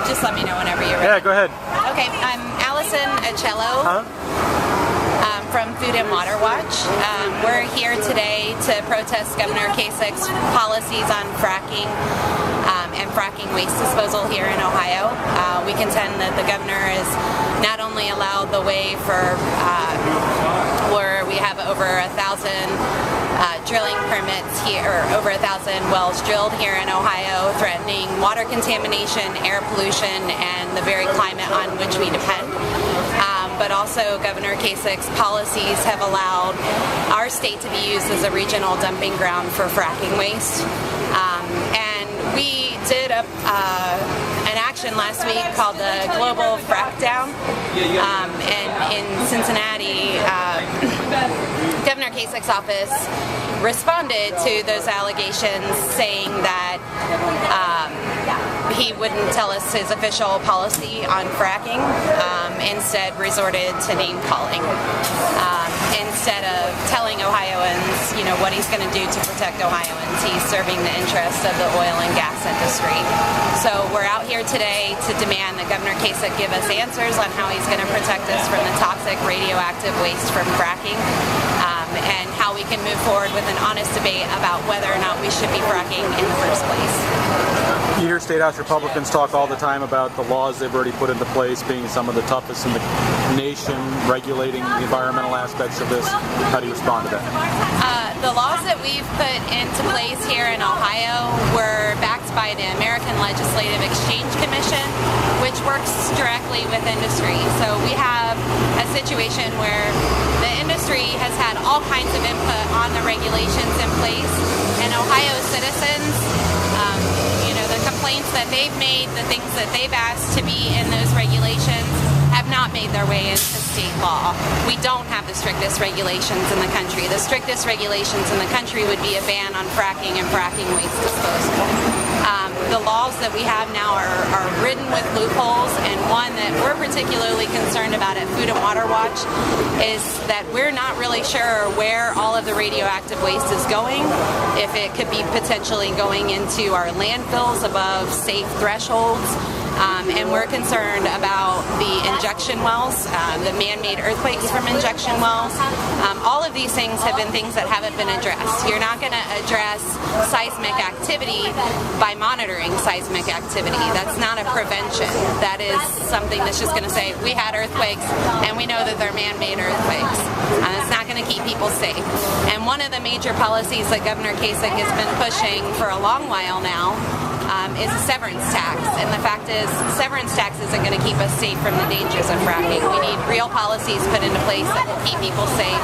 just let me know whenever you're ready. Yeah, go ahead. Okay, I'm Alison Auciello from Food and Water Watch. We're here today to protest Governor Kasich's policies on fracking and fracking waste disposal here in Ohio. We contend that the governor has not only allowed the way for where we have over 1,000 drilling permits here, or over 1,000 wells drilled here in Ohio, threatening water contamination, air pollution, and the very climate on which we depend. But also Governor Kasich's policies have allowed our state to be used as a regional dumping ground for fracking waste. And we did an action last week called the Global Frack Down, and in Cincinnati, Governor Kasich's office responded to those allegations, saying that he wouldn't tell us his official policy on fracking, instead resorted to name calling. Instead of telling Ohioans, what he's going to do to protect Ohioans, he's serving the interests of the oil and gas industry. So we're out here today to demand that Governor Kasich give us answers on how he's going to protect us from the toxic radioactive waste from fracking, and how we can move forward with an honest debate about whether or not we should be fracking in the first place. You hear State House Republicans talk all the time about the laws they've already put into place being some of the toughest in the nation, regulating the environmental aspects of this. How do you respond to that? The laws that we've put into place here in Ohio were backed by the American Legislative Exchange Commission, which works directly with industry. So we have a situation where the industry has had all kinds of input on the regulations in place, and Ohio citizens, the complaints that they've made, the things that they've asked to be in those regulations have not made their way into state law. We don't have the strictest regulations in the country. The strictest regulations in the country would be a ban on fracking and fracking waste disposal. The laws that we have now are ridden with loopholes, and one that we're particularly concerned about at Food and Water Watch is that we're not really sure where all of the radioactive waste is going, if it could be potentially going into our landfills above safe thresholds. And we're concerned about the injection wells, the man-made earthquakes from injection wells. All of these things have been things that haven't been addressed. You're not going to address seismic activity by monitoring seismic activity. That's not a prevention. That is something that's just going to say, we had earthquakes and we know that they're man-made earthquakes. It's not going to keep people safe. And one of the major policies that Governor Kasich has been pushing for a long while now is a severance tax, and the fact is severance tax isn't going to keep us safe from the dangers of fracking. We need real policies put into place that will keep people safe.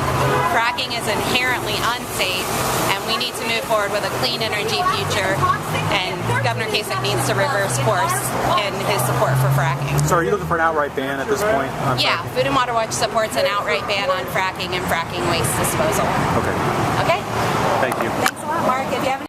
Fracking is inherently unsafe, and we need to move forward with a clean energy future, and Governor Kasich needs to reverse course in his support for fracking. So are you looking for an outright ban at this point? Yeah, Food and Water Watch supports an outright ban on fracking and fracking waste disposal. Okay. Okay? Thank you. Thanks a lot, Mark. If you have any